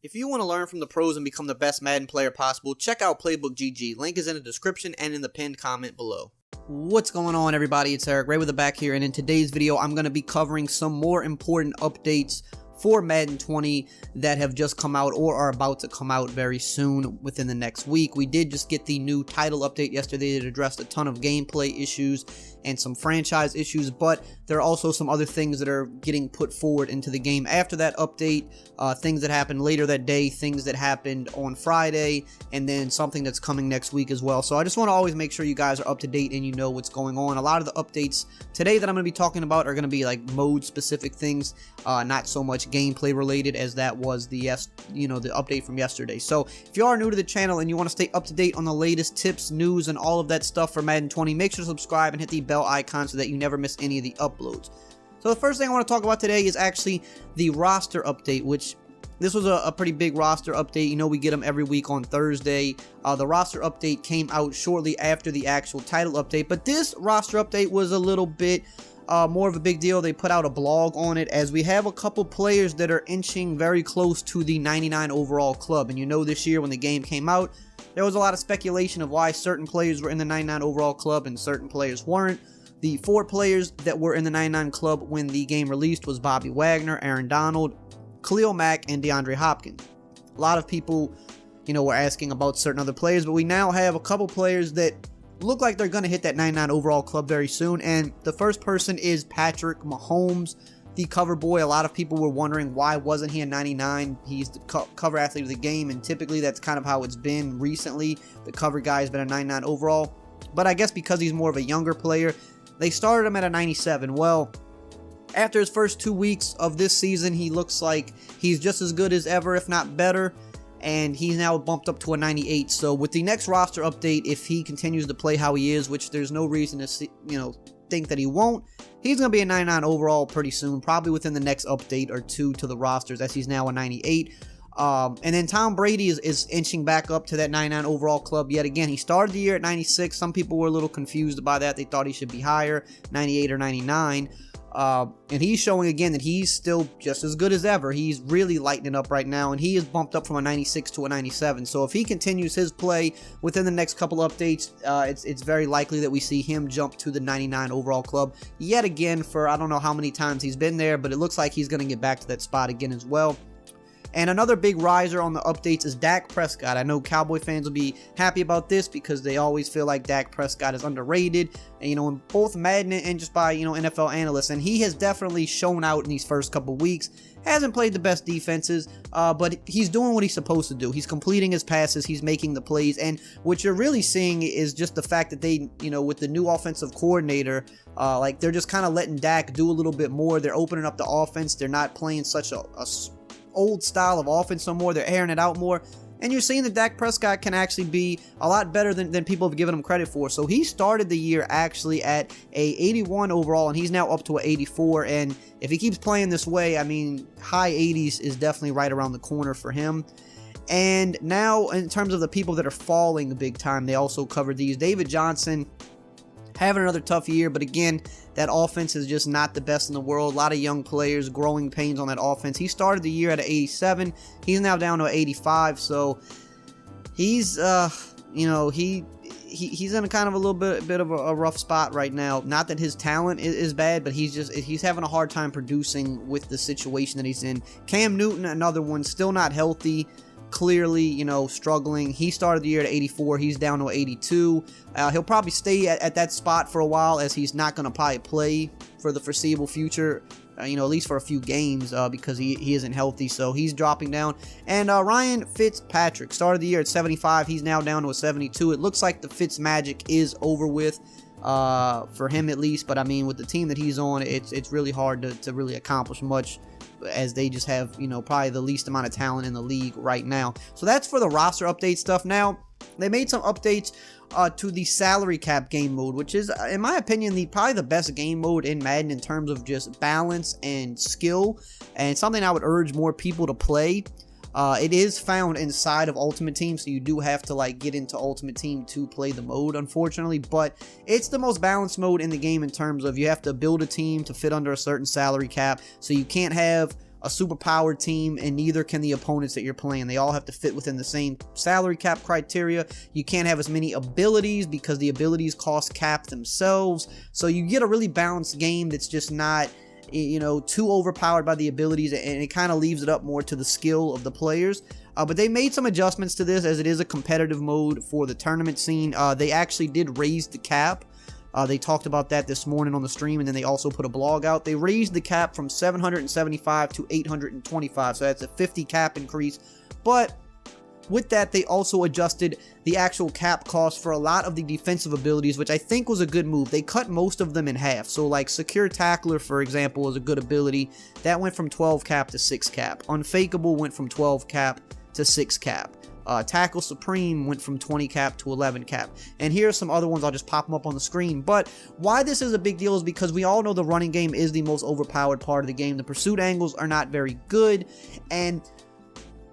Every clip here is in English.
If you want to learn from the pros and become the best Madden player possible, check out Playbook GG. Link is in the description and in the pinned comment below. What's going on, everybody? It's EricRayweather back here, and in today's video, I'm going to be covering some more important updates for Madden 20 that have just come out or are about to come out very soon within the next week. We did just get the new title update yesterday that addressed a ton of gameplay issues and some franchise issues, but there are also some other things that are getting put forward into the game after that update, things that happened later that day, things that happened on Friday, and then something that's coming next week as well. So I just want to always make sure you guys are up to date and you know what's going on. A lot of the updates today that I'm going to be talking about are going to be like mode specific things, not so much gameplay related as that was the update from yesterday. So if you are new to the channel and you want to stay up to date on the latest tips, news, and all of that stuff for Madden 20, make sure to subscribe and hit the bell icon so that you never miss any of the uploads. So the first thing I want to talk about today is actually the roster update, which this was a pretty big roster update. You know, we get them every week on Thursday. The roster update came out shortly after the actual title update, but this roster update was a little bit more of a big deal. They put out a blog on it, as we have a couple players that are inching very close to the 99 overall club. And you know, this year when the game came out, there was a lot of speculation of why certain players were in the 99 overall club and certain players weren't. The 4 players that were in the 99 club when the game released was Bobby Wagner, Aaron Donald, Khalil Mack, and DeAndre Hopkins. A lot of people, you know, were asking about certain other players, but we now have a couple players that look like they're going to hit that 99 overall club very soon. And the first person is Patrick Mahomes, the cover boy. A lot of people were wondering, why wasn't he a 99? He's the cover athlete of the game, and typically that's kind of how it's been recently. The cover guy has been a 99 overall, but I guess because he's more of a younger player, they started him at a 97. Well, after his first 2 weeks of this season, he looks like he's just as good as ever, if not better, and he's now bumped up to a 98. So with the next roster update, if he continues to play how he is, which there's no reason to see, think that he won't, he's going to be a 99 overall pretty soon, probably within the next update or two to the rosters, as he's now a 98. And then Tom Brady is inching back up to that 99 overall club yet again. He started the year at 96. Some people were a little confused by that. They thought he should be higher, 98 or 99. And he's showing again that he's still just as good as ever. He's really lighting it up right now, and he is bumped up from a 96 to a 97. So if he continues his play within the next couple updates, it's very likely that we see him jump to the 99 overall club yet again for I don't know how many times he's been there, but it looks like he's going to get back to that spot again as well. And another big riser on the updates is Dak Prescott. I know Cowboy fans will be happy about this because they always feel like Dak Prescott is underrated, and, in both Madden and just by, NFL analysts. And he has definitely shown out in these first couple weeks. Hasn't played the best defenses, but he's doing what he's supposed to do. He's completing his passes, he's making the plays, and what you're really seeing is just the fact that they, with the new offensive coordinator, they're just kind of letting Dak do a little bit more. They're opening up the offense. They're not playing such a old style of offense no more. They're airing it out more, and you're seeing that Dak Prescott can actually be a lot better than people have given him credit for. So he started the year actually at a 81 overall, and he's now up to a 84, and if he keeps playing this way, I mean, high 80s is definitely right around the corner for him. And now in terms of the people that are falling big time, they also covered these. David Johnson having another tough year, but again, that offense is just not the best in the world. A lot of young players, growing pains on that offense. He started the year at an 87. He's now down to an 85. So he's, he's in a kind of a little bit of a rough spot right now. Not that his talent is bad, but he's having a hard time producing with the situation that he's in. Cam Newton, another one, still not healthy. Clearly, struggling. He started the year at 84. He's down to 82. He'll probably stay at that spot for a while, as he's not going to probably play for the foreseeable future, at least for a few games, because he isn't healthy. So he's dropping down. And Ryan Fitzpatrick started the year at 75. He's now down to a 72. It looks like the Fitz magic is over with, for him at least. But I mean, with the team that he's on, it's really hard to really accomplish much, as they just have, probably the least amount of talent in the league right now. So that's for the roster update stuff. Now, they made some updates to the salary cap game mode, which is, in my opinion, probably the best game mode in Madden in terms of just balance and skill, and something I would urge more people to play. It is found inside of Ultimate Team, so you do have to get into Ultimate Team to play the mode, unfortunately, but it's the most balanced mode in the game in terms of you have to build a team to fit under a certain salary cap, so you can't have a super powered team, and neither can the opponents that you're playing. They all have to fit within the same salary cap criteria. You can't have as many abilities because the abilities cost cap themselves. So you get a really balanced game that's just not, you know, too overpowered by the abilities, and it kind of leaves it up more to the skill of the players. But they made some adjustments to this, as it is a competitive mode for the tournament scene. They actually did raise the cap. They talked about that this morning on the stream, and then they also put a blog out. They raised the cap from 775 to 825, so that's a 50 cap increase. But with that, they also adjusted the actual cap cost for a lot of the defensive abilities, which I think was a good move. They cut most of them in half. So like Secure Tackler, for example, is a good ability. That went from 12 cap to 6 cap. Unfakeable went from 12 cap to 6 cap. Tackle Supreme went from 20 cap to 11 cap. And here are some other ones. I'll just pop them up on the screen. But why this is a big deal is because we all know the running game is the most overpowered part of the game. The pursuit angles are not very good, and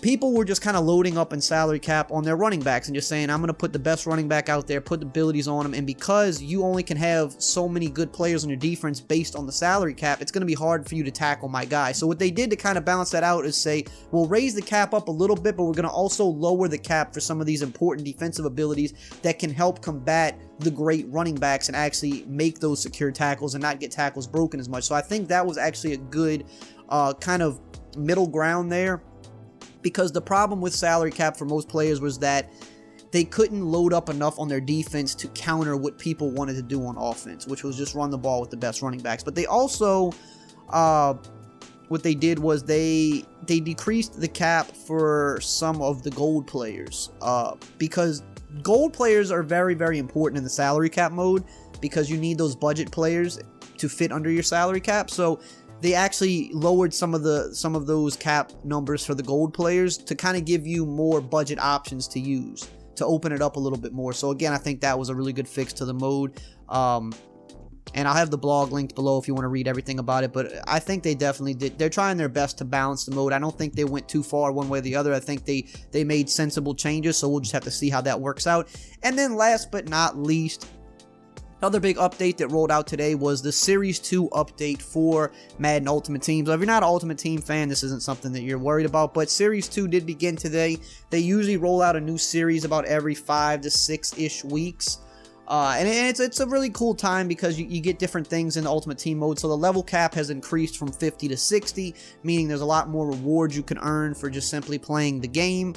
people were just kind of loading up in salary cap on their running backs and just saying, I'm going to put the best running back out there, put the abilities on them. And because you only can have so many good players on your defense based on the salary cap, it's going to be hard for you to tackle my guy. So what they did to kind of balance that out is say, we'll raise the cap up a little bit, but we're going to also lower the cap for some of these important defensive abilities that can help combat the great running backs and actually make those secure tackles and not get tackles broken as much. So I think that was actually a good kind of middle ground there. Because the problem with salary cap for most players was that they couldn't load up enough on their defense to counter what people wanted to do on offense, which was just run the ball with the best running backs. But they also, what they did was they decreased the cap for some of the gold players, because gold players are very, very important in the salary cap mode, because you need those budget players to fit under your salary cap. So they actually lowered some of those cap numbers for the gold players to kind of give you more budget options to use, to open it up a little bit more. So again, I think that was a really good fix to the mode. And I'll have the blog linked below if you want to read everything about it. But I think they definitely did. They're trying their best to balance the mode. I don't think they went too far one way or the other. I think they made sensible changes. So we'll just have to see how that works out. And then last but not least, another big update that rolled out today was the Series 2 update for Madden Ultimate Team. So if you're not an Ultimate Team fan, this isn't something that you're worried about, but Series 2 did begin today. They usually roll out a new series about every 5 to 6-ish weeks. And it's a really cool time because you get different things in the Ultimate Team mode. So the level cap has increased from 50 to 60, meaning there's a lot more rewards you can earn for just simply playing the game.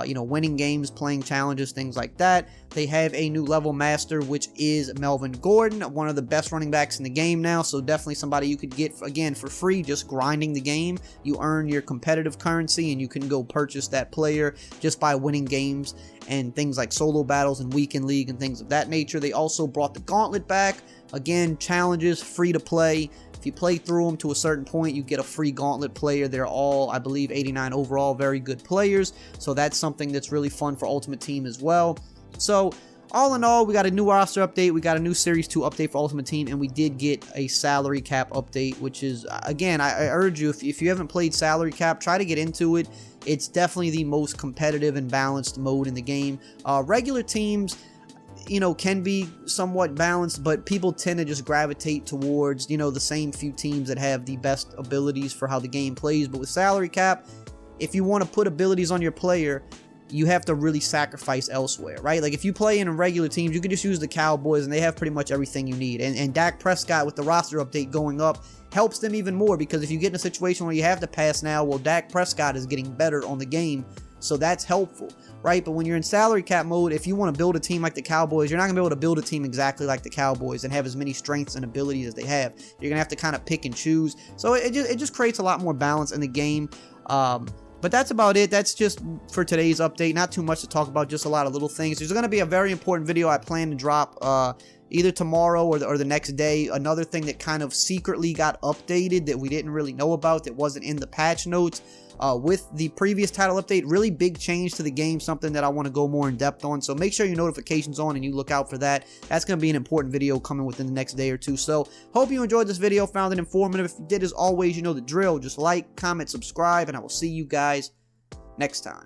You know, winning games, playing challenges, things like that. They have a new level master, which is Melvin Gordon, one of the best running backs in the game now. So definitely somebody you could get, again, for free, just grinding the game. You earn your competitive currency, and you can go purchase that player just by winning games and things like solo battles and weekend league and things of that nature. They also brought the gauntlet back. Again, challenges, free to play. If you play through them to a certain point, you get a free gauntlet player. They're all, I believe, 89 overall, very good players. So that's something that's really fun for Ultimate Team as well. So all in all, we got a new roster update. We got a new Series 2 update for Ultimate Team, and we did get a salary cap update, which is, again, I urge you, if you haven't played salary cap, try to get into it. It's definitely the most competitive and balanced mode in the game. Regular teams, you know, can be somewhat balanced, but people tend to just gravitate towards, you know, the same few teams that have the best abilities for how the game plays. But with salary cap, if you want to put abilities on your player, you have to really sacrifice elsewhere, right? Like if you play in regular teams, you can just use the Cowboys and they have pretty much everything you need. And Dak Prescott, with the roster update going up, helps them even more, because if you get in a situation where you have to pass now, well, Dak Prescott is getting better on the game, so that's helpful, right? But when you're in salary cap mode, if you want to build a team like the Cowboys, you're not going to be able to build a team exactly like the Cowboys and have as many strengths and abilities as they have. You're going to have to kind of pick and choose. So it just creates a lot more balance in the game. But that's about it. That's just for today's update. Not too much to talk about, just a lot of little things. There's going to be a very important video I plan to drop either tomorrow or the next day. Another thing that kind of secretly got updated that we didn't really know about, that wasn't in the patch notes. With the previous title update, really big change to the game, something that I want to go more in depth on. So make sure your notifications on and you look out for that. That's going to be an important video coming within the next day or two. So hope you enjoyed this video, found it informative. If you did, as always, you know the drill. Just like, comment, subscribe, and I will see you guys next time.